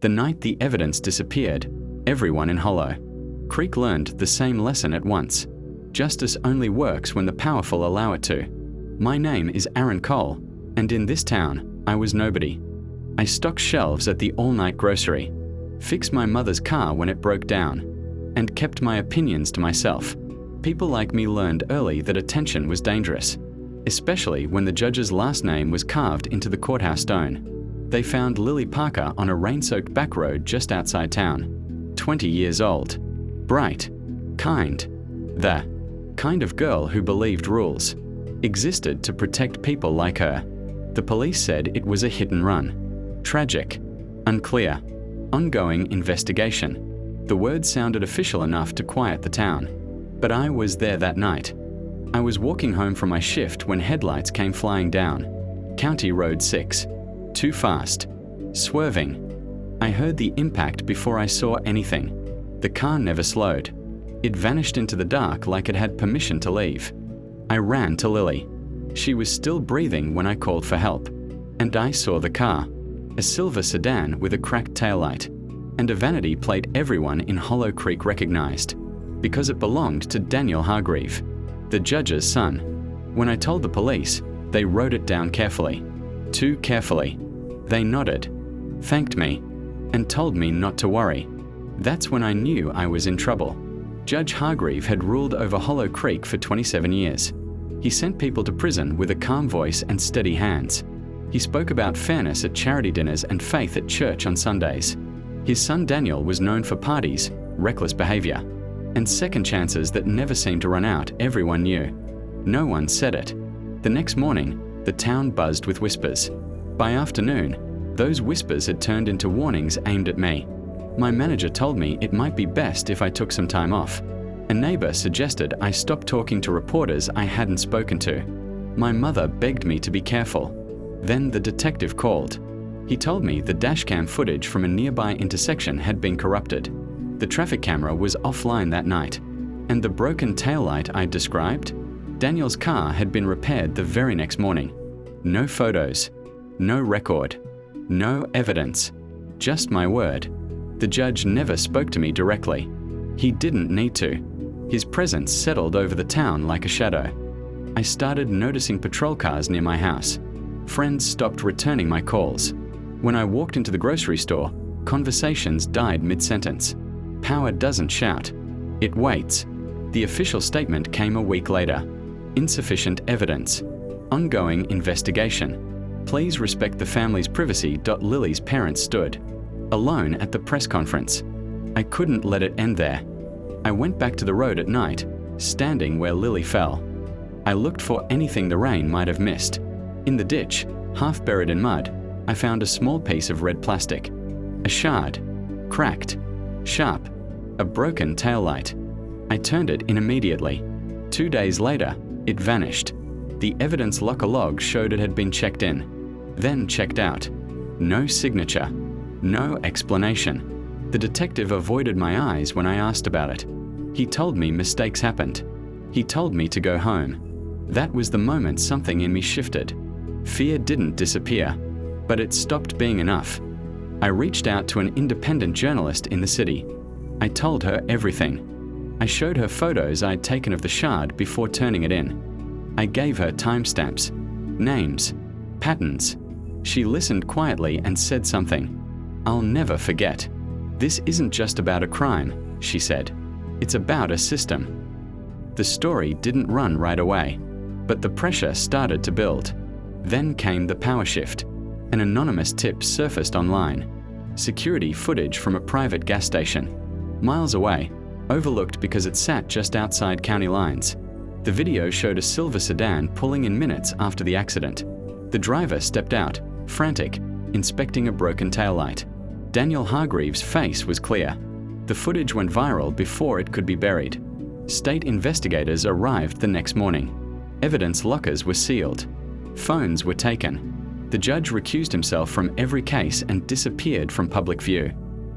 The night the evidence disappeared, everyone in Hollow Creek learned the same lesson at once. Justice only works when the powerful allow it to. My name is Aaron Cole, and in this town, I was nobody. I stocked shelves at the all-night grocery, fixed my mother's car when it broke down, and kept my opinions to myself. People like me learned early that attention was dangerous, especially when the judge's last name was carved into the courthouse stone. They found Lily Parker on a rain-soaked back road just outside town. 20 years old. Bright. Kind. The kind of girl who believed rules existed to protect people like her. The police said it was a hit and run. Tragic. Unclear. Ongoing investigation. The words sounded official enough to quiet the town. But I was there that night. I was walking home from my shift when headlights came flying down. County Road 6. Too fast. Swerving. I heard the impact before I saw anything. The car never slowed. It vanished into the dark like it had permission to leave. I ran to Lily. She was still breathing when I called for help. And I saw the car. A silver sedan with a cracked taillight. And a vanity plate everyone in Hollow Creek recognized. Because it belonged to Daniel Hargreave, the judge's son. When I told the police, they wrote it down carefully. Too carefully. They nodded, thanked me, and told me not to worry. That's when I knew I was in trouble. Judge Hargreave had ruled over Hollow Creek for 27 years. He sent people to prison with a calm voice and steady hands. He spoke about fairness at charity dinners and faith at church on Sundays. His son Daniel was known for parties, reckless behavior, and second chances that never seemed to run out. Everyone knew. No one said it. The next morning, the town buzzed with whispers. By afternoon, those whispers had turned into warnings aimed at me. My manager told me it might be best if I took some time off. A neighbor suggested I stop talking to reporters I hadn't spoken to. My mother begged me to be careful. Then the detective called. He told me the dashcam footage from a nearby intersection had been corrupted. The traffic camera was offline that night, and the broken taillight I described, Daniel's car had been repaired the very next morning. No photos, no record, no evidence, just my word. The judge never spoke to me directly. He didn't need to. His presence settled over the town like a shadow. I started noticing patrol cars near my house. Friends stopped returning my calls. When I walked into the grocery store, conversations died mid-sentence. Power doesn't shout. It waits. The official statement came a week later. Insufficient evidence. Ongoing investigation. Please respect the family's privacy. Lily's parents stood alone at the press conference. I couldn't let it end there. I went back to the road at night, standing where Lily fell. I looked for anything the rain might have missed. In the ditch, half buried in mud, I found a small piece of red plastic. A shard. Cracked. Sharp. A broken taillight. I turned it in immediately. 2 days later, it vanished. The evidence locker log showed it had been checked in, then checked out. No signature. No explanation. The detective avoided my eyes when I asked about it. He told me mistakes happened. He told me to go home. That was the moment something in me shifted. Fear didn't disappear, but it stopped being enough. I reached out to an independent journalist in the city. I told her everything. I showed her photos I'd taken of the shard before turning it in. I gave her timestamps, names, patterns. She listened quietly and said something I'll never forget. This isn't just about a crime, she said. It's about a system. The story didn't run right away, but the pressure started to build. Then came the power shift. An anonymous tip surfaced online. Security footage from a private gas station, miles away, overlooked because it sat just outside county lines. The video showed a silver sedan pulling in minutes after the accident. The driver stepped out, frantic, inspecting a broken taillight. Daniel Hargreave's face was clear. The footage went viral before it could be buried. State investigators arrived the next morning. Evidence lockers were sealed. Phones were taken. The judge recused himself from every case and disappeared from public view.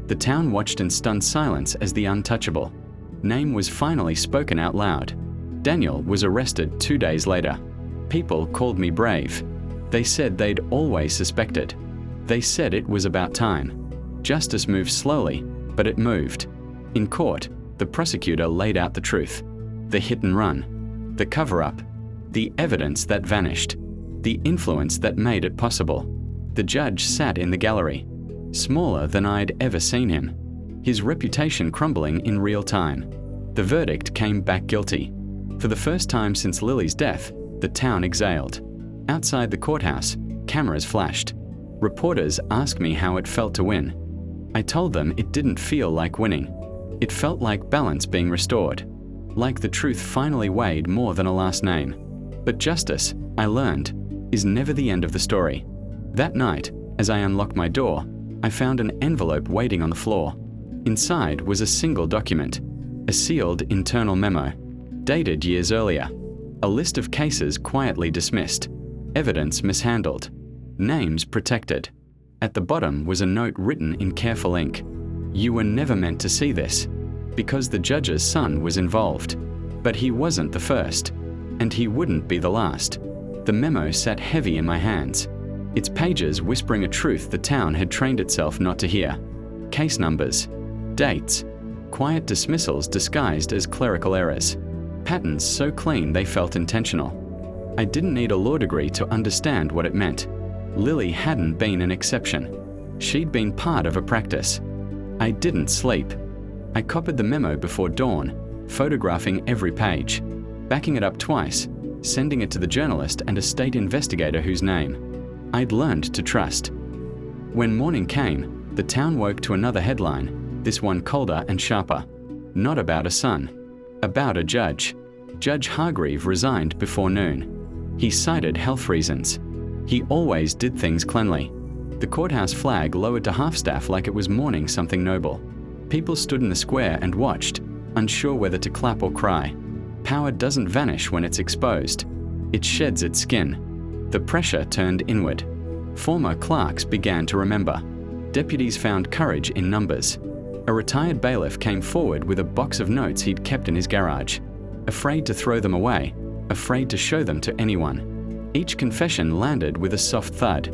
The town watched in stunned silence as the untouchable name was finally spoken out loud. Daniel was arrested 2 days later. People called me brave. They said they'd always suspected. They said it was about time. Justice moved slowly, but it moved. In court, the prosecutor laid out the truth. The hit and run. The cover-up. The evidence that vanished. The influence that made it possible. The judge sat in the gallery, smaller than I'd ever seen him, his reputation crumbling in real time. The verdict came back guilty. For the first time since Lily's death, the town exhaled. Outside the courthouse, cameras flashed. Reporters asked me how it felt to win. I told them it didn't feel like winning. It felt like balance being restored, like the truth finally weighed more than a last name. But justice, I learned, is never the end of the story. That night, as I unlocked my door, I found an envelope waiting on the floor. Inside was a single document, a sealed internal memo, dated years earlier, a list of cases quietly dismissed, evidence mishandled, names protected. At the bottom was a note written in careful ink. You were never meant to see this, because the judge's son was involved. But he wasn't the first, and he wouldn't be the last. The memo sat heavy in my hands, its pages whispering a truth the town had trained itself not to hear. Case numbers, dates, quiet dismissals disguised as clerical errors, patterns so clean they felt intentional. I didn't need a law degree to understand what it meant. Lily hadn't been an exception. She'd been part of a practice. I didn't sleep. I copied the memo before dawn, photographing every page, backing it up twice, sending it to the journalist and a state investigator whose name I'd learned to trust. When morning came, the town woke to another headline, this one colder and sharper. Not about a son, about a judge. Judge Hargreave resigned before noon. He cited health reasons. He always did things cleanly. The courthouse flag lowered to half-staff like it was mourning something noble. People stood in the square and watched, unsure whether to clap or cry. Power doesn't vanish when it's exposed. It sheds its skin. The pressure turned inward. Former clerks began to remember. Deputies found courage in numbers. A retired bailiff came forward with a box of notes he'd kept in his garage, afraid to throw them away, afraid to show them to anyone. Each confession landed with a soft thud,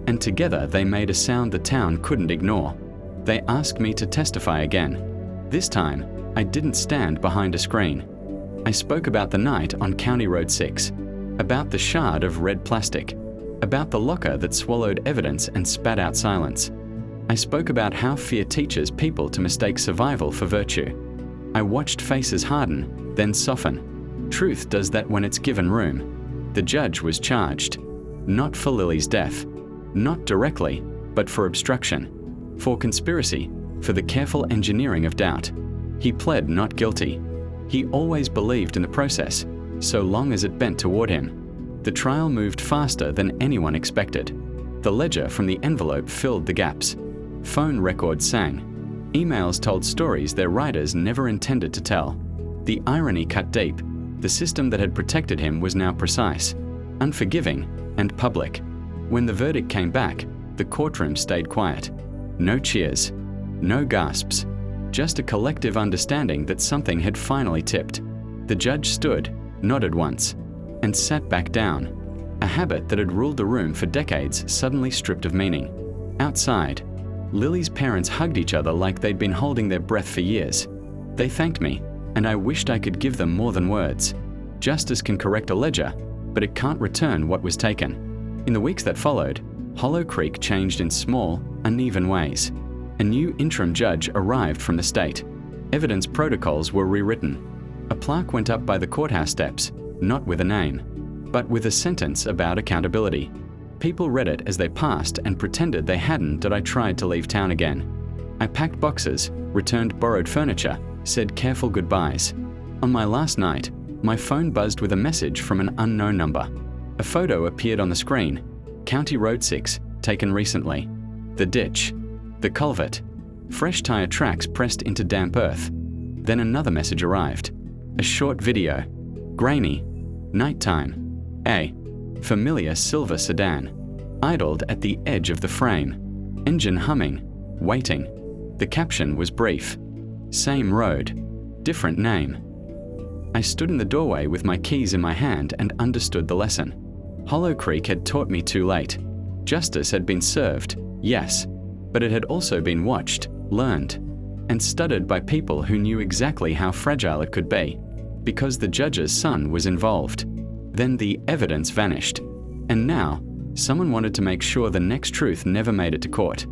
and together they made a sound the town couldn't ignore. They asked me to testify again. This time, I didn't stand behind a screen. I spoke about the night on County Road 6, about the shard of red plastic, about the locker that swallowed evidence and spat out silence. I spoke about how fear teaches people to mistake survival for virtue. I watched faces harden, then soften. Truth does that when it's given room. The judge was charged, not for Lily's death, not directly, but for obstruction, for conspiracy, for the careful engineering of doubt. He pled not guilty. He always believed in the process, so long as it bent toward him. The trial moved faster than anyone expected. The ledger from the envelope filled the gaps. Phone records sang. Emails told stories their writers never intended to tell. The irony cut deep. The system that had protected him was now precise, unforgiving, and public. When the verdict came back, the courtroom stayed quiet. No cheers, no gasps, just a collective understanding that something had finally tipped. The judge stood, nodded once, and sat back down. A habit that had ruled the room for decades suddenly stripped of meaning. Outside, Lily's parents hugged each other like they'd been holding their breath for years. They thanked me, and I wished I could give them more than words. Justice can correct a ledger, but it can't return what was taken. In the weeks that followed, Hollow Creek changed in small, uneven ways. A new interim judge arrived from the state. Evidence protocols were rewritten. A plaque went up by the courthouse steps, not with a name, but with a sentence about accountability. People read it as they passed and pretended they hadn't that I tried to leave town again. I packed boxes, returned borrowed furniture, said careful goodbyes. On my last night, my phone buzzed with a message from an unknown number. A photo appeared on the screen. County Road 6, taken recently. The ditch. The culvert. Fresh tire tracks pressed into damp earth. Then another message arrived. A short video. Grainy. Nighttime. A familiar silver sedan. Idled at the edge of the frame. Engine humming. Waiting. The caption was brief. Same road. Different name. I stood in the doorway with my keys in my hand and understood the lesson. Hollow Creek had taught me too late. Justice had been served, yes, but it had also been watched, learned, and studied by people who knew exactly how fragile it could be, because the judge's son was involved. Then the evidence vanished, and now someone wanted to make sure the next truth never made it to court.